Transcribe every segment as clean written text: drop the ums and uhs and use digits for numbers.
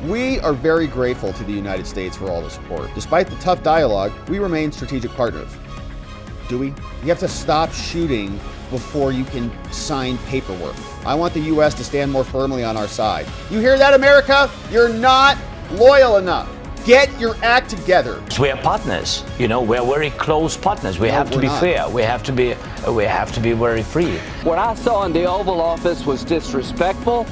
We are very grateful to the United States for all the support. Despite the tough dialogue, we remain strategic partners. Do we? You have to stop shooting before you can sign paperwork. I want the U.S. to stand more firmly on our side. You hear that, America? You're not loyal enough. Get your act together. We are partners. You know, we're very close partners. We have to be fair. We have to be very free. What I saw in the Oval Office was disrespectful.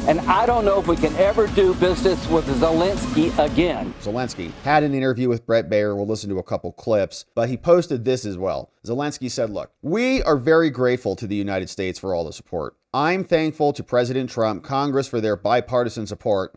And I don't know if we can ever do business with Zelensky again. Zelensky had an interview with Brett Baer. We'll listen to a couple clips, but he posted this as well. Zelensky said, look, we are very grateful to the United States for all the support. I'm thankful to President Trump, Congress for their bipartisan support,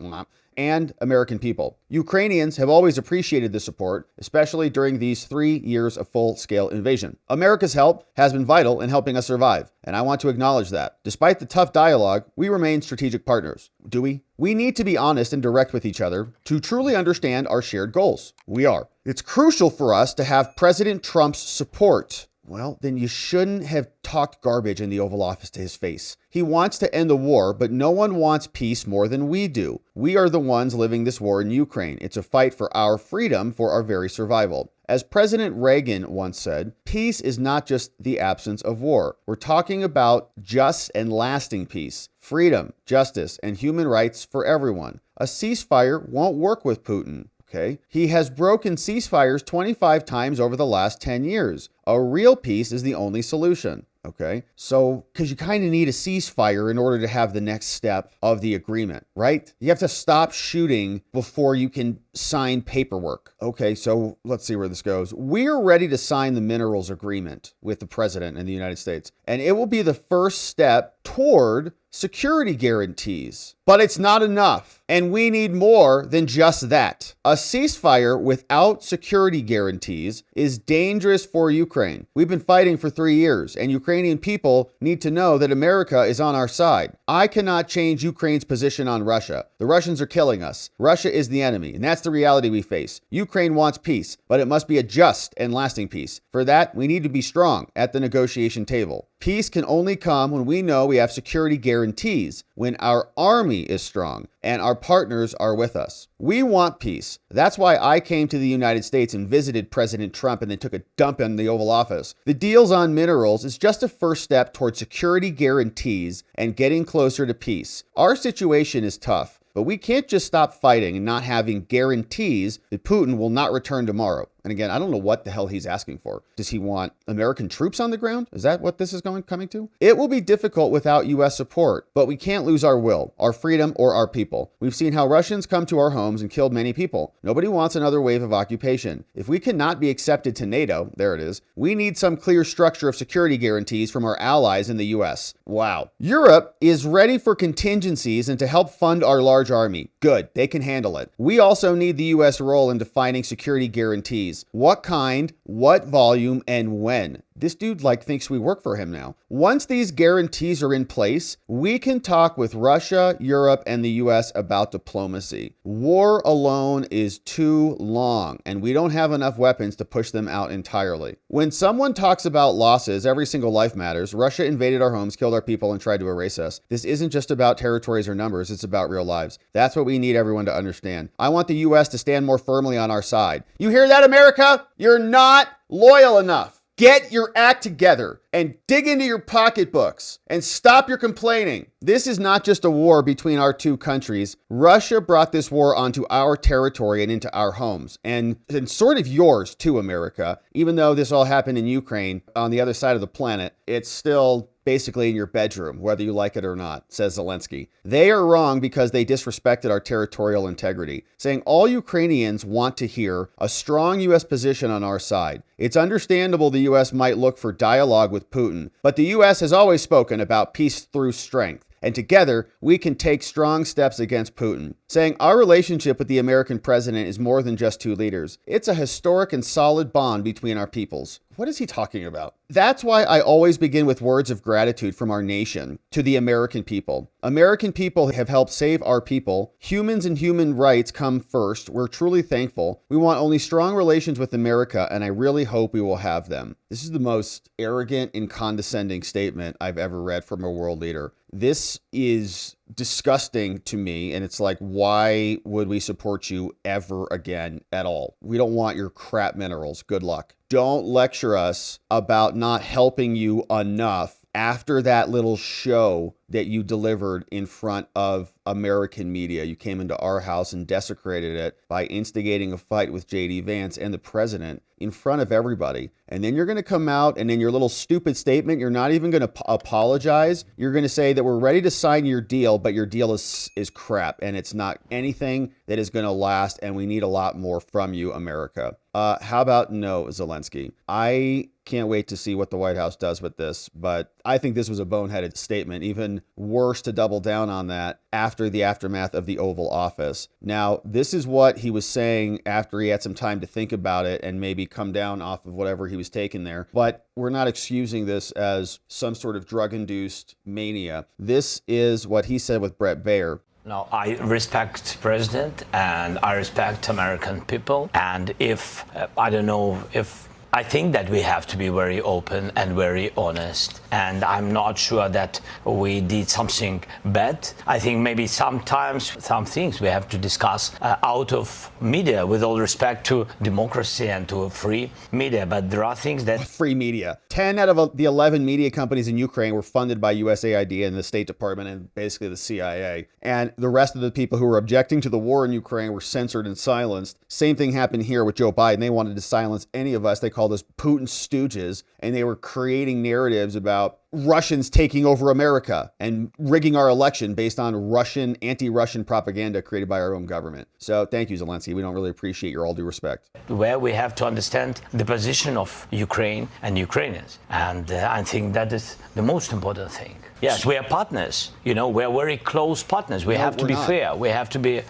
and American people. Ukrainians have always appreciated the support, especially during these 3 years of full-scale invasion. America's help has been vital in helping us survive, and I want to acknowledge that. Despite the tough dialogue, we remain strategic partners. Do we? We need to be honest and direct with each other to truly understand our shared goals. We are. It's crucial for us to have President Trump's support. Well, then you shouldn't have talked garbage in the Oval Office to his face. He wants to end the war, but no one wants peace more than we do. We are the ones living this war in Ukraine. It's a fight for our freedom, for our very survival. As President Reagan once said, peace is not just the absence of war. We're talking about just and lasting peace, freedom, justice, and human rights for everyone. A ceasefire won't work with Putin. Okay. He has broken ceasefires 25 times over the last 10 years. A real peace is the only solution. Okay. So, because you kind of need a ceasefire in order to have the next step of the agreement, right? You have to stop shooting before you can sign paperwork. Okay. So let's see where this goes. We're ready to sign the minerals agreement with the president in the United States, and it will be the first step toward security guarantees. But it's not enough, and we need more than just that. A ceasefire without security guarantees is dangerous for Ukraine. We've been fighting for 3 years, and Ukrainian people need to know that America is on our side. I cannot change Ukraine's position on Russia. The Russians are killing us. Russia is the enemy, and that's the reality we face. Ukraine wants peace, but it must be a just and lasting peace. For that, we need to be strong at the negotiation table. Peace can only come when we know we have security guarantees, when our army is strong and our partners are with us. We want peace. That's why I came to the United States and visited President Trump and then took a dump in the Oval Office. The deals on minerals is just a first step toward security guarantees and getting closer to peace. Our situation is tough, but we can't just stop fighting and not having guarantees that Putin will not return tomorrow. And again, I don't know what the hell he's asking for. Does he want American troops on the ground? Is that what this is coming to? It will be difficult without U.S. support, but we can't lose our will, our freedom, or our people. We've seen how Russians come to our homes and killed many people. Nobody wants another wave of occupation. If we cannot be accepted to NATO, there it is, we need some clear structure of security guarantees from our allies in the U.S. Wow. Europe is ready for contingencies and to help fund our large army. Good, they can handle it. We also need the U.S. role in defining security guarantees. What kind, what volume, and when? This dude thinks we work for him now. Once these guarantees are in place, we can talk with Russia, Europe, and the US about diplomacy. War alone is too long, and we don't have enough weapons to push them out entirely. When someone talks about losses, every single life matters. Russia invaded our homes, killed our people, and tried to erase us. This isn't just about territories or numbers, it's about real lives. That's what we need everyone to understand. I want the US to stand more firmly on our side. You hear that, America? You're not loyal enough. Get your act together and dig into your pocketbooks and stop your complaining. This is not just a war between our two countries. Russia brought this war onto our territory and into our homes, and sort of yours too, America. Even though this all happened in Ukraine on the other side of the planet, it's still basically in your bedroom, whether you like it or not, says Zelensky. They are wrong because they disrespected our territorial integrity, saying all Ukrainians want to hear a strong U.S. position on our side. It's understandable the U.S. might look for dialogue with Putin, but the U.S. has always spoken about peace through strength. And together, we can take strong steps against Putin, saying our relationship with the American president is more than just two leaders. It's a historic and solid bond between our peoples. What is he talking about? That's why I always begin with words of gratitude from our nation to the American people. American people have helped save our people. Humans and human rights come first. We're truly thankful. We want only strong relations with America, and I really hope we will have them. This is the most arrogant and condescending statement I've ever read from a world leader. This is disgusting to me. And it's like, why would we support you ever again at all? We don't want your crap minerals. Good luck. Don't lecture us about not helping you enough after that little show that you delivered in front of American media. You came into our house and desecrated it by instigating a fight with J.D. Vance and the president in front of everybody. And then you're going to come out and in your little stupid statement, you're not even going to apologize. You're going to say that we're ready to sign your deal, but your deal is crap and it's not anything that is going to last. And we need a lot more from you, America. How about no, Zelensky? I can't wait to see what the White House does with this, but I think this was a boneheaded statement. Even worse to double down on that after the aftermath of the Oval Office. Now, this is what he was saying after he had some time to think about it and maybe come down off of whatever he was taking there. But we're not excusing this as some sort of drug-induced mania. This is what he said with Brett Baier. No, I respect President and I respect American people. And if, I think that we have to be very open and very honest. And I'm not sure that we did something bad. I think maybe sometimes some things we have to discuss out of media, with all respect to democracy and to free media. But there are things that... Free media. 10 out of the 11 media companies in Ukraine were funded by USAID and the State Department and basically the CIA. And the rest of the people who were objecting to the war in Ukraine were censored and silenced. Same thing happened here with Joe Biden. They wanted to silence any of us. They called us Putin stooges, and they were creating narratives about Russians taking over America and rigging our election based on Russian, anti-Russian propaganda created by our own government. So thank you, Zelensky. We don't really appreciate your all due respect. Where we have to understand the position of Ukraine and Ukrainians. And I think that is the most important thing. Yes, we are partners. You know, we are very close partners. We have to be fair. We have to be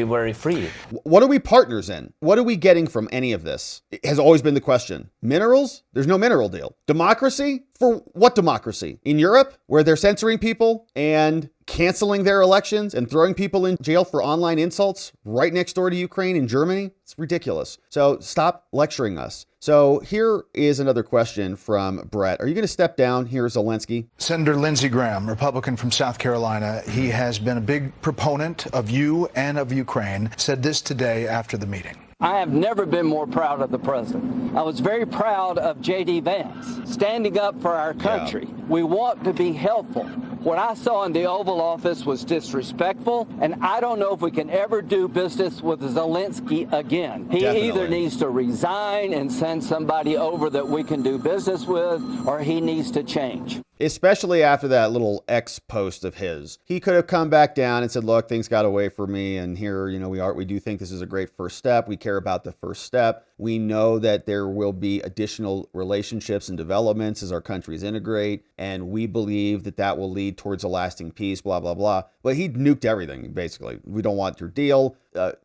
very free. What are we partners in? What are we getting from any of this? It has always been the question. Minerals? There's no mineral deal. Democracy? For what democracy? In Europe, where they're censoring people and canceling their elections and throwing people in jail for online insults right next door to Ukraine in Germany? It's ridiculous. So stop lecturing us. So here is another question from Brett. Are you going to step down here, Zelensky? Senator Lindsey Graham, Republican from South Carolina, he has been a big proponent of you and of Ukraine, said this today after the meeting. I have never been more proud of the president. I was very proud of J.D. Vance, standing up for our country. Yeah. We want to be helpful. What I saw in the Oval Office was disrespectful, and I don't know if we can ever do business with Zelensky again. He either needs to resign and send somebody over that we can do business with, or he needs to change. Especially after that little X post of his. He could have come back down and said, look, things got away from me, and here, you know, we do think this is a great first step. We care about the first step. We know that there will be additional relationships and developments as our countries integrate, and we believe that that will lead towards a lasting peace, blah, blah, blah. But he nuked everything, basically. We don't want your deal.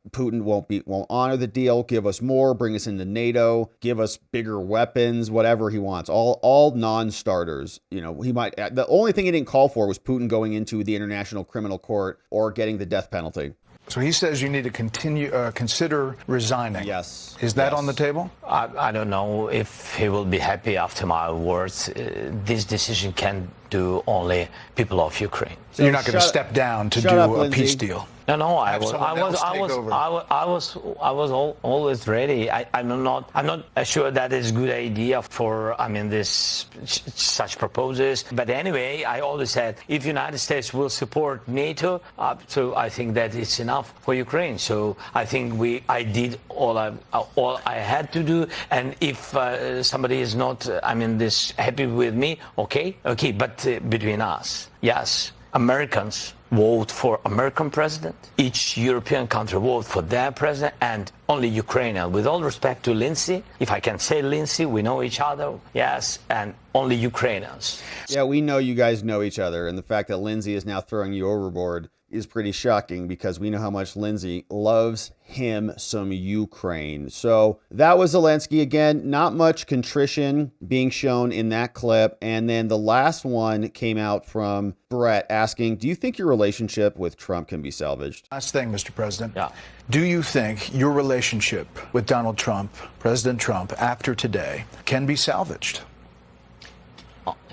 Putin won't honor the deal. Give us more, bring us into NATO, give us bigger weapons, whatever he wants. All non-starters. You know, he might. The only thing he didn't call for was Putin going into the International Criminal Court or getting the death penalty. So he says you need to consider resigning. Yes. Is that on the table? I don't know if he will be happy after my words. This decision can do only people of Ukraine. So you're not going to step down to do a peace deal? No, I was always ready. I'm not sure that is a good idea for, this such proposals. But anyway, I always said if United States will support NATO, so I think that it's enough for Ukraine. So I think I did all I had to do. And if somebody is not, this happy with me, okay. But between us, yes, Americans vote for American president. Each European country vote for their president, and only Ukrainian. With all respect to Lindsey, if I can say Lindsey, we know each other. Yes, and only Ukrainians. Yeah, we know you guys know each other, and the fact that Lindsey is now throwing you overboard is pretty shocking because we know how much Lindsey loves him some Ukraine. So that was Zelensky. Again, not much contrition being shown in that clip. And then the last one came out from Brett asking, do you think your relationship with Trump can be salvaged? Last thing, Mr. President. Yeah. Do you think your relationship with Donald Trump, President Trump, after today, can be salvaged?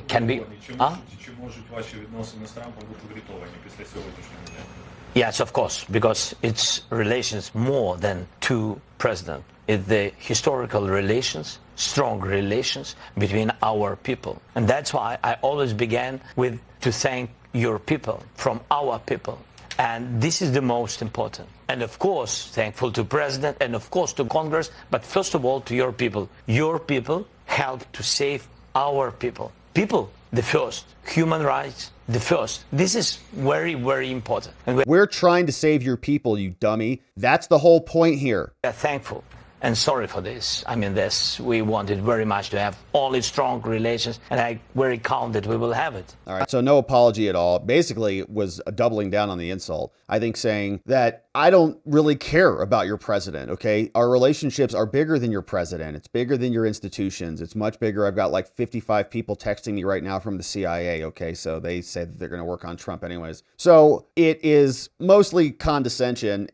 Can be? можуть ваші відносини з Трампом бути врятовані після сьогоднішнього дня? Yes, of course, because it's relations more than two presidents. It's the historical relations, strong relations between our people. And that's why I always began with to thank your people, from our people. And this is the most important. And of course, thankful to President and of course to Congress, but first of all to your people. Your people helped to save our people. People, the first. Human rights, the first. This is very, very important. And We're trying to save your people, you dummy. That's the whole point here. we are thankful and sorry for this. I mean, we wanted very much to have only strong relations, and I very count that we will have it. All right, so no apology at all. Basically, it was a doubling down on the insult. I think saying that I don't really care about your president, okay? Our relationships are bigger than your president. It's bigger than your institutions. It's much bigger. I've got like 55 people texting me right now from the CIA, okay? So they say that they're going to work on Trump anyways. So it is mostly condescension.